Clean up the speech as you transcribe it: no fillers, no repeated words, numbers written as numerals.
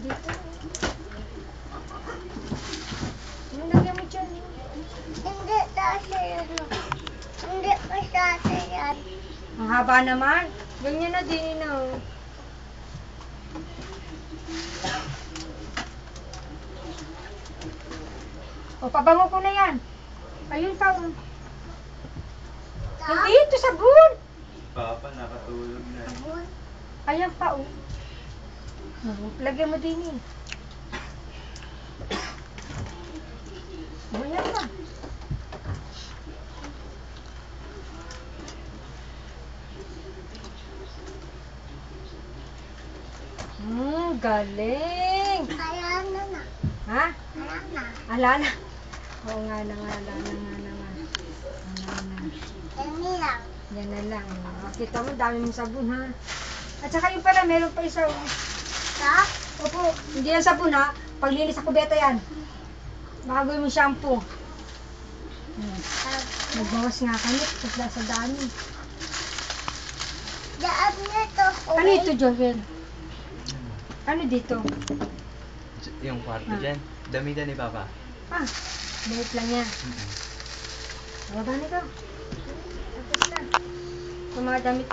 Dito. Ano lagyan mo dyan? Hindi kasi yan. Hindi pa kasi yan. Ang haba naman. Ganyan na din na. O, pabango ko na yan. Ayun pa. Hindi, ito sabon. Papa, nakatulog na. Sabon. Ayan pa, oh. Lagyan mo din eh. Ayan pa. Galing. Kaya na. Ha? Kaya na. Ala na. Oo nga na nga, ala na nga naman. Ala na. Yan lang. Yan na lang. Kita mo, dami mong sabon, ha? At saka yung pala, meron pa isa. Ha? Opo, hindi yan sabon, ha? Paglinis sa kubeta yan. Baka gawin mo shampoo. Nagbawas nga kami, kasi sa dami. Daan nito. Ano ito, Jovel? Ano dito? Yung kwarto Ah. dyan. Damitan ni Papa. Ah, bait lang yan. Baba nito. Tapos na. Yung mga damit